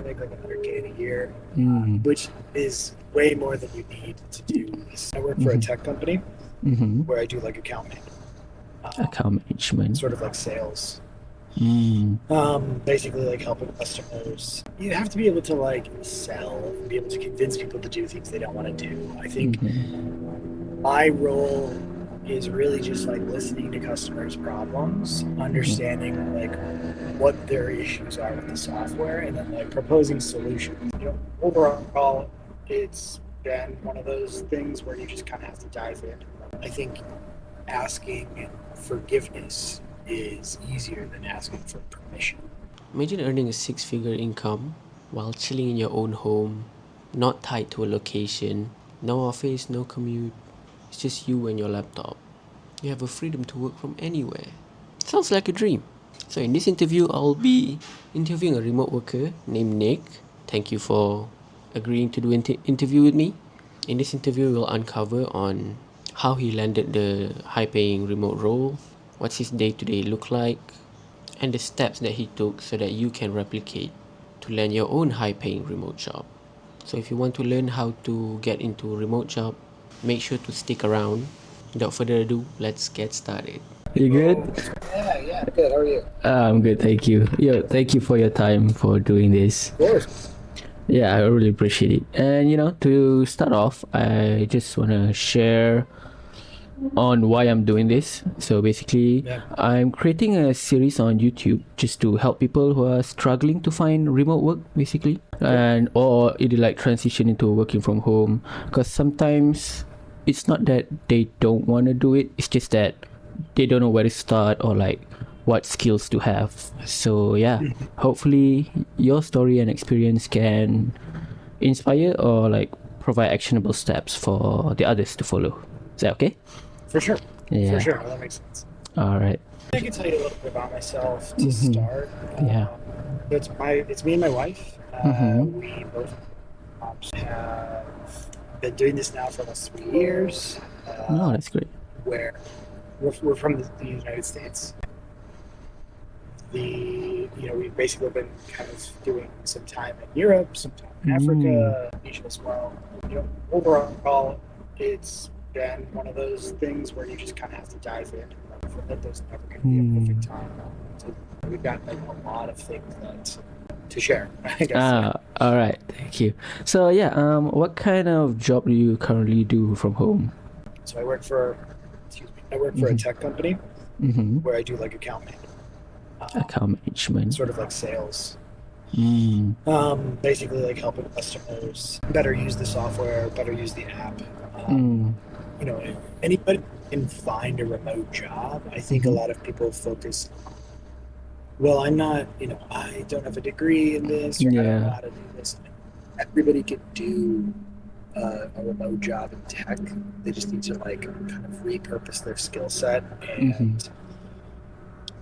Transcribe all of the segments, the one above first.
make like 100K a year, Mm. which is way more than you need to do this. I work for a Mm-hmm. tech company Mm-hmm. where I do like account management, Account management. sort of like sales. Mm. Basically like helping customers. You have to be able to like sell and be able to convince people to do things they don't want to do. I think Mm-hmm. my role is really just like listening to customers' problems, Mm-hmm. understanding like what their issues are with the software, and then like proposing solutions. Overall, it's been one of those things where you just kind of have to dive in. I think asking forgiveness is easier than asking for permission. Imagine earning a six-figure income while chilling in your own home, not tied to a location, no office, no commute. It's just you and your laptop. You have a freedom to work from anywhere. Sounds like a dream. So in this interview, I'll be interviewing a remote worker named Nick. Thank you for agreeing to do interview with me. In this interview, we'll uncover on how he landed the high-paying remote role, what's his day-to-day look like, and the steps that he took so that you can replicate to land your own high-paying remote job. So if you want to learn how to get into a remote job, make sure to stick around. Without further ado, let's get started. You good? Oh, yeah, good. How are you? I'm good, thank you. Yeah, thank you for your time for doing this. Of course. Yeah, I really appreciate it. And to start off, I just wanna share on why I'm doing this. So basically, Yeah. I'm creating a series on YouTube just to help people who are struggling to find remote work, basically, and or either like transition into working from home. Because sometimes it's not that they don't want to do it; it's just that they don't know where to start or like what skills to have. So yeah, hopefully your story and experience can inspire or like provide actionable steps for the others to follow. Is that okay? For sure. Yeah. For sure. That makes sense. All right. I can tell you a little bit about myself to Mhm. start. Yeah. It's me and my wife. Mhm. We both have been doing this now for almost 3 years. No, that's great. Where we're from the United States. We've basically been kind of doing some time in Europe, some time in Africa, Asia as well. Overall, it's been one of those things where you just kind of have to dive in. For that, there's never going to be a perfect time. So we've got like a lot of things that to share, I guess. All right. Thank you. So yeah, what kind of job do you currently do from home? So I work for a tech company Mm-hmm. where I do like account management, Account management. sort of like sales. Mm. Basically like helping customers better use the software, better use the app. Mm. Anybody can find a remote job. I think a lot of people focus, well, I don't have a degree in this, or I don't know Yeah. how to do this. Everybody can do a remote job in tech. They just need to like kind of repurpose their skill set and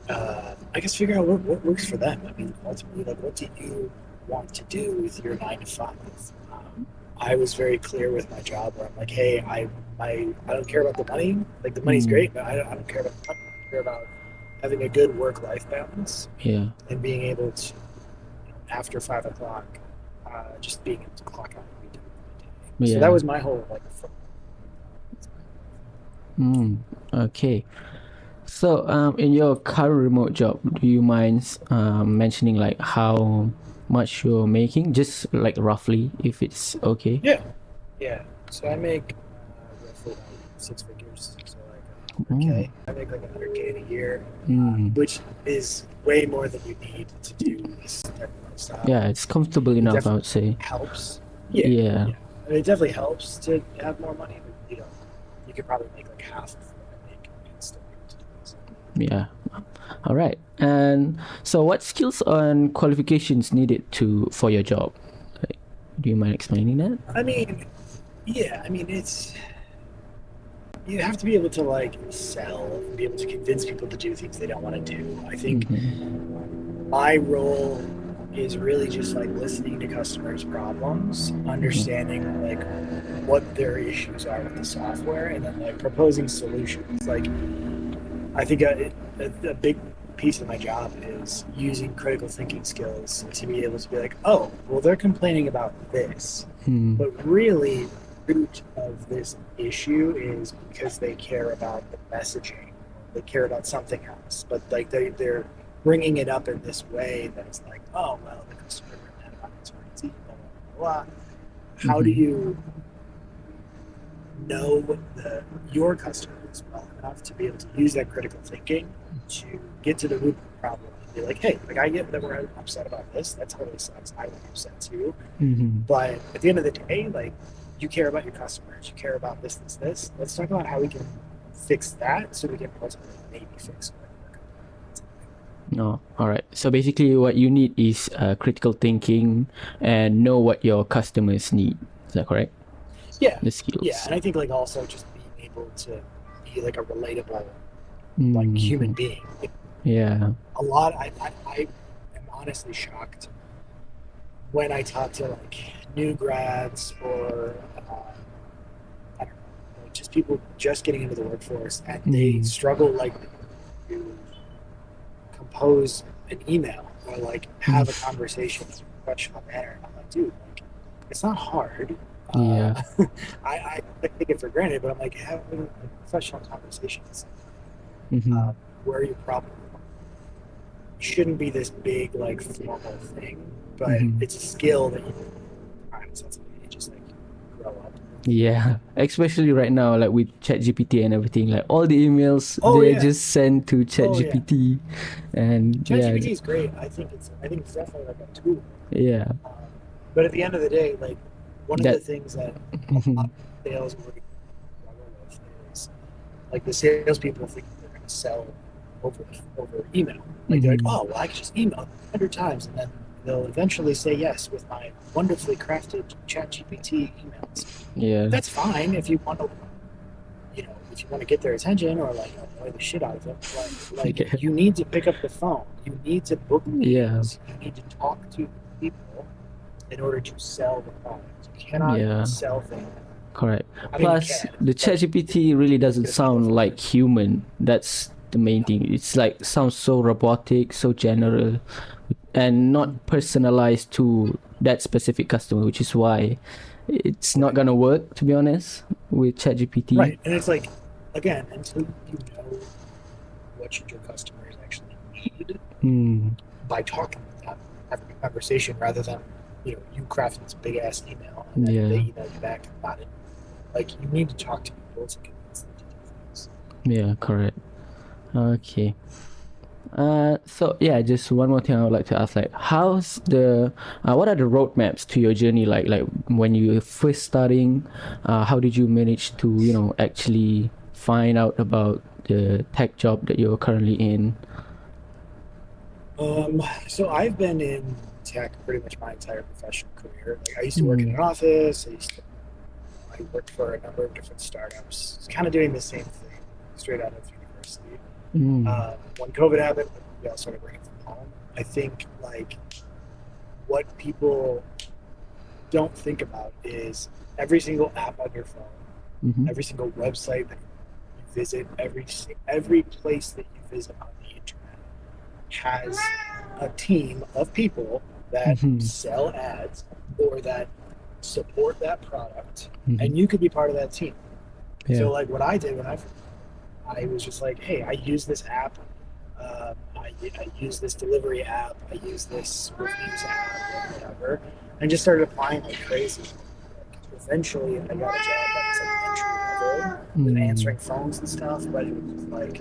I guess figure out what works for them. I mean, ultimately, like, what do you want to do with your 9 to 5? I was very clear with my job where I'm like, hey, I don't care about the money. Like, the money's great, but I don't care about the money. I care about having a good work-life balance Yeah. and being able to, after 5 o'clock, just being able to clock out and be done with my day. So Yeah. that was my whole like. Okay. So, in your current remote job, do you mind mentioning like how much you're making, just like roughly, if it's okay? Yeah. So I make roughly about 6 figures. So like 100K. I make like 100K a year, which is way more than you need to do this type of lifestyle. Yeah, it's comfortable It enough, I definitely would say. helps. Yeah. I mean, it definitely helps to have more money, but you could probably make like half of what I make and still be able to do this. Yeah. All right. And so, what skills and qualifications needed for your job? Like, do you mind explaining that? I mean, it's you have to be able to like sell and be able to convince people to do things they don't want to do. I think my role is really just like listening to customers' problems, understanding like what their issues are with the software, and then like proposing solutions. Like, I think a big piece of my job is using critical thinking skills to be able to be like, oh, well, they're complaining about this, but really, the root of this issue is because they care about the messaging, they care about something else, but like they're bringing it up in this way that it's like, oh, well, the customer wrote that about this, blah blah blah. How do you know your customers well enough to be able to use that critical thinking to get to the root of the problem and be like, hey, like I get that we're upset about this. That totally sucks. I would be upset too. But at the end of the day, like you care about your customers. You care about this, this, this. Let's talk about how we can fix that so we can ultimately maybe fix it. No, all right. So basically, what you need is critical thinking and know what your customers need. Is that correct? Yeah. The skills. Yeah, and I think like also just being able to be like a relatable like human being. Yeah. A lot. I am honestly shocked when I talk to like new grads or I don't know, like just people just getting into the workforce and they struggle like to compose an email or like have a conversation in a professional manner. And I'm like, dude, like it's not hard. Yeah. I take it for granted, but I'm like having a professional conversations where your problem shouldn't be this big like formal thing, but it's a skill that you practice. That's something you just like grow up. Yeah, especially right now, like with ChatGPT and everything, like all the emails Oh, they're yeah. just sent to ChatGPT, and ChatGPT is great. I think it's definitely like a tool. yeah, But at the end of the day, like one of That- the things that a lot of sales struggle with is like the salespeople think they're going to sell over email. Like they're like, oh, well, I can just email 100 times, and then they'll eventually say yes with my wonderfully crafted ChatGPT emails. yeah, That's fine if you want to, you know, if you want to get their attention or like annoy the shit out of them. But like Yeah. you need to pick up the phone. You need to book meetings. You need to talk to people in order to sell the product. You cannot sell things. correct. I mean, you Plus, can, the but ChatGPT really doesn't it's gonna be sound different. like human. That's the main thing. It's like sounds so robotic, so general, and not personalized to that specific customer, which is why it's not gonna work, to be honest, with ChatGPT. Right, and it's like, again, until you know what your customers actually need by talking to them, having a conversation rather than, you know, you crafting this big ass email and then they email you back about it. Like, you need to talk to people to convince them to do things. Yeah, correct. Okay. So yeah, just one more thing I would like to ask, like, how's the, what are the roadmaps to your journey like? Like when you first starting, how did you manage to, you know, actually find out about the tech job that you're currently in? So I've been in tech pretty much my entire professional career. Like, I used to work in an office. I worked for a number of different startups, kind of doing the same thing straight out of university. When COVID happened, we all started working from home. I think like what people don't think about is every single app on your phone, every single website that you visit, every place that you visit on the internet has a team of people that sell ads or that support that product, and you could be part of that team. So like what I did when I was just like, hey, I use this app, I use this delivery app, I use this reviews app, or whatever, and just started applying like crazy. Eventually, I got a job that was like entry level with answering phones and stuff, but it was just like,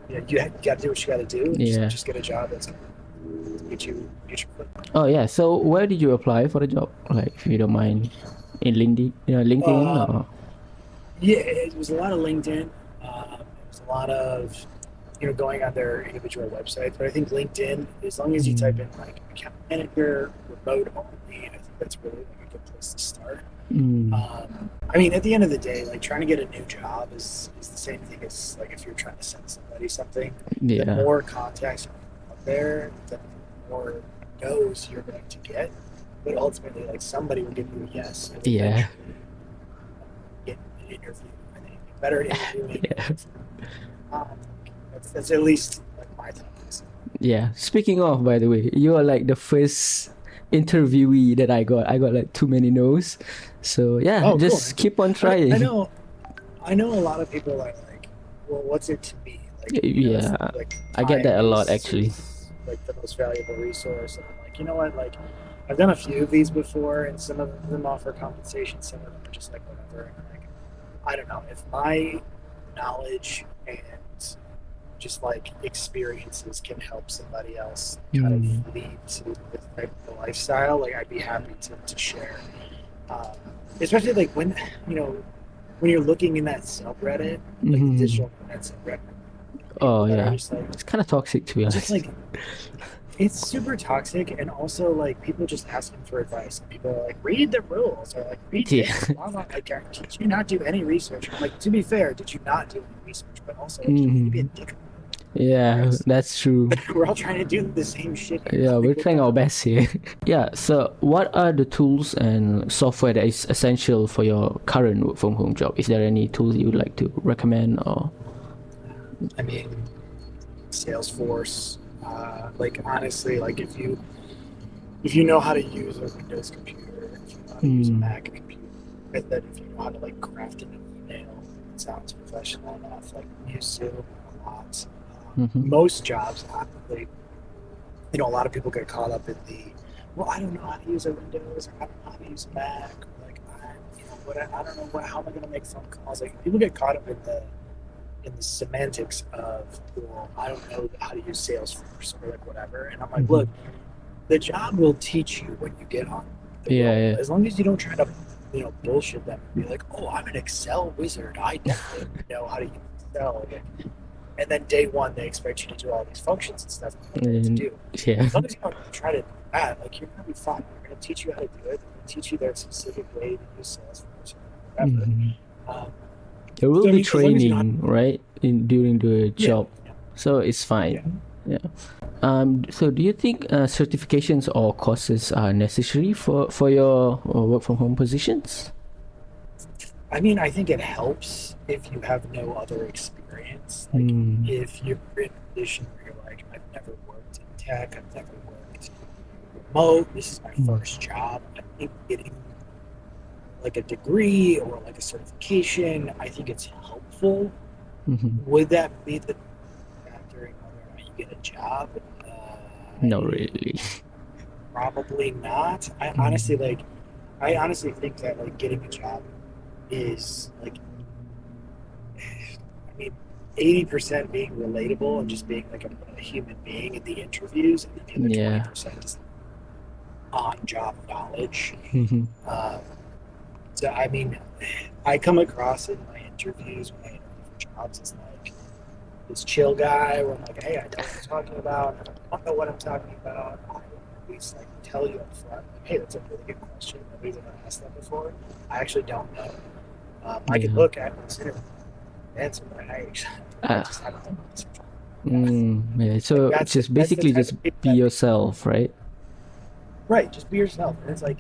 you know, you got to do what you got to do, and just get a job that's going to get your foot. Oh yeah. So where did you apply for the job? Like, if you don't mind, in LinkedIn or? Yeah, it was a lot of LinkedIn. It was a lot of, you know, going on their individual websites. But I think LinkedIn, as long as you type in like account manager, remote only, I think that's really like a good place to start. I mean, at the end of the day, like trying to get a new job is the same thing as like if you're trying to send somebody something. The more contacts out there, the more no's you're going to get. But ultimately, like somebody will give you a yes. And eventually get an interview, and then better at interviewing. That's at least like my thoughts. Yeah. Speaking of, by the way, you are like the first interviewee that I got. I got like too many no's. So yeah, Oh, cool, just man. keep on I trying. know. I know a lot of people are like, well, what's it to me? Like, it's Yeah, like I get that time a lot actually. is like the most valuable resource. And I'm like, you know what? Like, I've done a few of these before, and some of them offer compensation, some of them are just like whatever. And like, I don't know if my knowledge and just like experiences can help somebody else kind Mm. of lead to this type of lifestyle. Like, I'd be happy to share. Um, Especially like when you're looking in that subreddit, like the Mhm. digital nomad subreddit, Oh people that are yeah, just like, it's kind of toxic to be just honest. like it's super toxic, and also like people just asking for advice. And people are like, read the rules, or like read Yeah. this. Blah, blah. Like, did you not do any research? I'm like, to be fair, did you not do any research? But also, like, you need to be a Mhm. dick. Yeah, that's true. We're all trying to do the same shit here. Yeah, we're Like, what trying the our hell? best here. Yeah, so what are the tools and software that is essential for your current work from home job? Is there any tools you would like to recommend or? I mean, Salesforce. Like, honestly, like if you know how to use a Windows computer, if you know how to use a Mm. Mac computer, and then if you know how to like craft an email, it sounds professional enough. Like, use Zoom a lot. Mm-hmm. Most jobs, honestly, a lot of people get caught up in well, I don't know how to use a Windows, or I don't know how to use a Mac, or like, I don't know how am I going to make phone calls. Like, people get caught up in the semantics of, well, I don't know how to use Salesforce or like whatever. And I'm like, Mm-hmm. look, the job will teach you when you get on the Yeah, role. yeah. As long as you don't try to, bullshit them and be like, oh, I'm an Excel wizard. I definitely know how to use Excel. And then day one, they expect you to do all these functions and stuff you don't know what to And do. yeah. As long as you don't try to do that, like, you're gonna be fine. They're gonna teach you how to do it. They're gonna teach you their specific way to use Salesforce or whatever. Mhm. Um, There will so I be mean, as long as you know how training, right, in during the yeah, job, so it's yeah. fine. Yeah. So do you think certifications or courses are necessary for your work from home positions? I mean, I think it helps if you have no other experience. Like, Mm. if you're in a position where you're like, I've never worked in tech, I've never worked remote, this is my Mm. first job. I think getting like a degree or like a certification, I think it's helpful. Mm-hmm. Would that be the factor in whether or not you get a job? Not really. Probably not. Mm. I honestly think that like getting a job is like, I mean, 80% being relatable and just being like a human being in the interviews, and then the other Yeah. 20% is on job knowledge. Mm-hmm. Um, so, I mean, I come across in my interviews when I interview for jobs as like this chill guy where I'm like, hey, I know what I'm talking about. If I don't know what I'm talking about, I will at least like tell you up front, like, hey, that's a really good question. Nobody's ever asked that before. I actually don't know. I could Yeah. look at this interview and answer, but I Uh, just haven't done research. yeah. Like, So just that's the basically type just of people be that yourself, right? right. Just be yourself, and it's like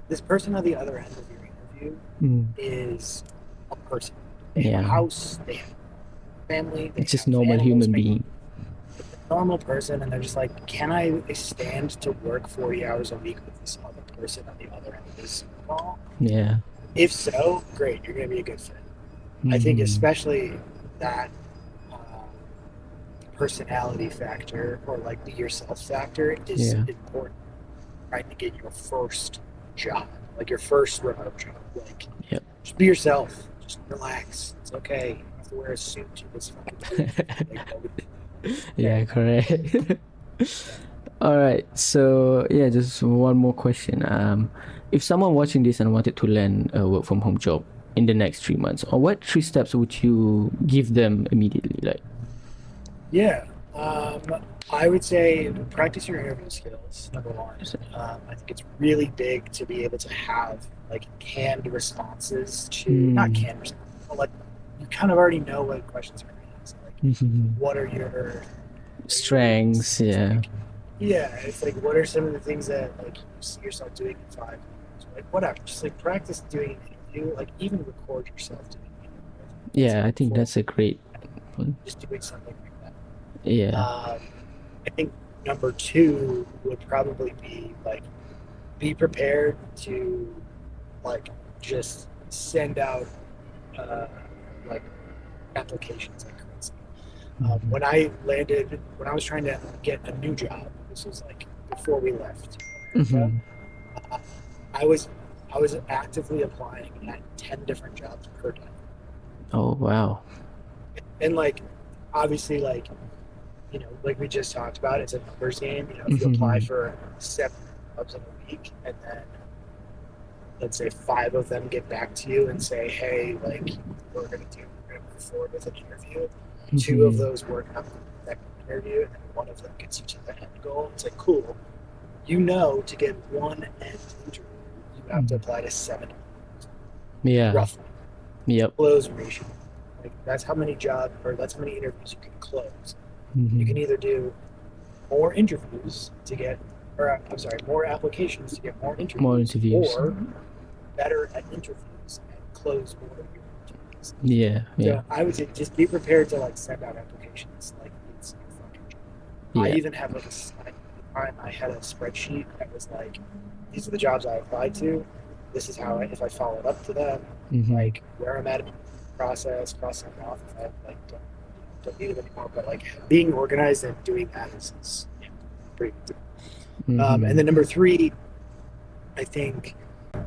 this person on the other end of your interview Mm. is a person. They have a Yeah. house. They have a family. They It's just have normal animals. human Maybe being. a normal person, and they're just like, can I stand to work 40 hours a week with this other person on the other end of this call? Yeah. If so, great. You're going to be a good fit. I think Mm-hmm. especially that um, personality factor or like the yourself factor is Yeah. important trying to get your first job, like your first remote job. Like, Yep. just be yourself. Just relax. It's okay. You don't have to wear a suit to this fucking thing. Like, nobody Yeah. cares. Correct. All right. So yeah, just one more question. If someone watching this and wanted to land a work from home job in the next 3 months, or what 3 steps would you give them immediately? Like, Yeah. I would say practice your interview skills, number one. I think it's really big to be able to have like canned responses to, not hmm, canned responses, but like you kind of already know what questions are going to ask. Like, mhm. what are your Strengths. weaknesses? Yeah. Like, yeah, it's like, what are some of the things that like you see yourself doing in 5 years? Or like, whatever. Just like practice doing an interview, like even record yourself doing an interview. That's Yeah. I think helpful. that's a great one. Just doing something like that. Yeah. I think number two would probably be like be prepared to like just send out uh, like applications like crazy. Mhm. When I was trying to get a new job, this was like before we left America. Mhm. Uh, I was I was actively applying at 10 different jobs per day, Oh wow. and like obviously like like we just talked about, it's a numbers game. If you apply Mhm. for 7 jobs in a week, and then let's say 5 of them get back to you and say, hey, like we're gonna move forward with an interview. Two of Mhm. those work out the second interview, and then one of them gets you to the end goal. It's like cool. To get one end interview, you have to Mhm. apply to 7, Yeah. roughly. Yep. Close ratio. Like that's how many interviews you can close. You can Mhm. either do more interviews to get, or I'm sorry, more applications to get more More interviews, interviews. or better at interviews and close more of your interviews. Yeah. Yeah. So I would say just be prepared to like send out applications like it's your fucking job. I Yeah. even have like I had a spreadsheet that was like, these are the jobs I applied to. This is how if I followed up to them, Mhm. like where I'm at in the process, crossing them off if I like don't need it anymore. But like being organized and doing that is pretty good. And Mhm. then number three, I think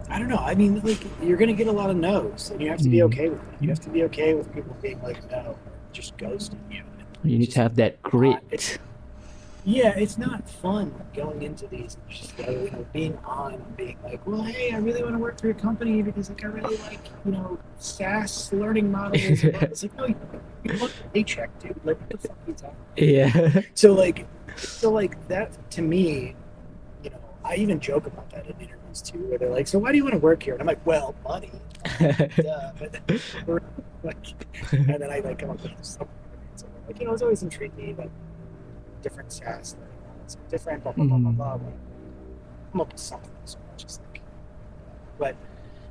I don't know. I mean, like you're gonna get a lot of no's, and you have to be Mhm. okay with it. You have to be okay with people being like no, just ghosting you. You need to Just have that not. It's grit. yeah, it's not fun going into these. Just being on, and being like, well, hey, I really want to work for your company because like I really like SaaS learning models. And it's like, no, you want a paycheck, dude. Like, what the fuck are you talking about? Yeah. So like, that to me, I even joke about that in interviews too, where they're like, "So why do you want to work here?" And I'm like, "Well, money, duh." But like, and then I like come up with something. So like, it's always intrigued me that different SaaS, different blah blah blah blah Mhm. blah. Like, come up with something so much as like, but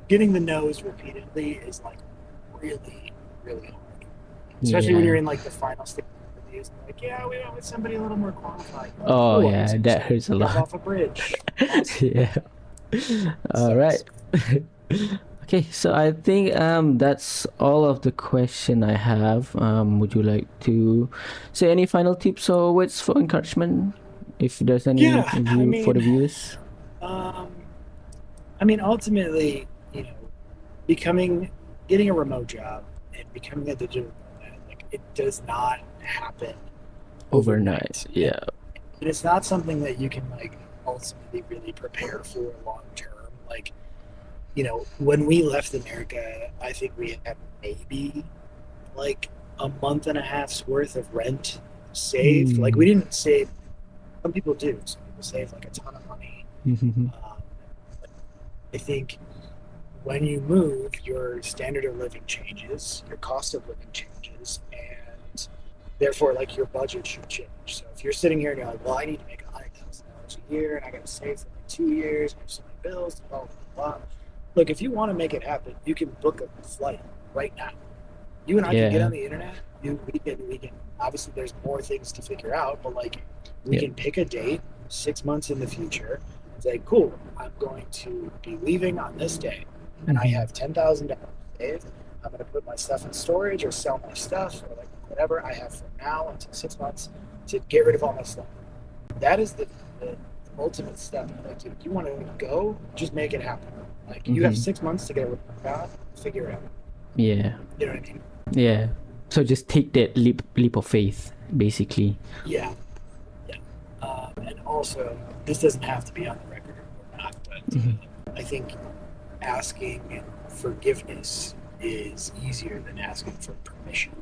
getting the no's repeatedly is like really really hard, especially when you're Yeah. in like the final stage of interviews. And like, yeah, we went with somebody a little more qualified. Like, Oh cool, I guess yeah, I'm just that gonna hurts a jump lot. off a bridge. Awesome. Yeah. All right. Sucks. Okay, so I think that's all of the question I have. Would you like to say any final tips or words for encouragement, if there's any Yeah, view for the viewers? um, ultimately, becoming, getting a remote job and becoming a digital nomad, like it does not happen Overnight. overnight, and Yeah. it's not something that you can like ultimately really prepare for long term. Like, when we left America, I think we had maybe like a month and a half's worth of rent saved. Like we Mm. didn't save. Some people do. Some people save like a ton of money. Um, I think when you move, your standard of living changes, your cost of living changes, and therefore, like your budget should change. So if you're sitting here and you're like, well, I need to make $100,000 a year, and I got to save for like 2 years, and I have so many bills, blah blah blah. Look, if you want to make it happen, you can book a flight right now. You and I can get Yeah. on the internet. We can. Obviously, there's more things to figure out, but like, we Yep. can pick a date 6 months in the future and say, "Cool, I'm going to be leaving on this day, and I Mhm. have $10,000 saved. I'm going to put my stuff in storage or sell my stuff or like whatever I have from now until 6 months to get rid of all my stuff." That is the ultimate step. Like, if you want to go, just make it happen. Like, you have Mhm. 6 months to get it out, figure it out. Yeah. You know what I mean? Yeah. So just take that leap of faith, basically. Yeah, yeah. And also, this doesn't have to be on the record or not, but Mhm. I think asking forgiveness is easier than asking for permission.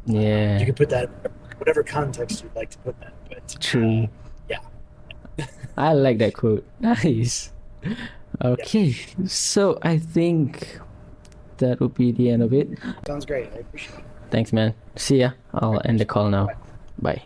You Yeah. can put that in whatever context you'd like to put that, but True. yeah, I like that quote. Nice. yeah. Okay. So I think that would be the end of it. Sounds great. I appreciate it. Thanks, man. See ya. All I'll right, end the thanks. call now. Bye. Bye.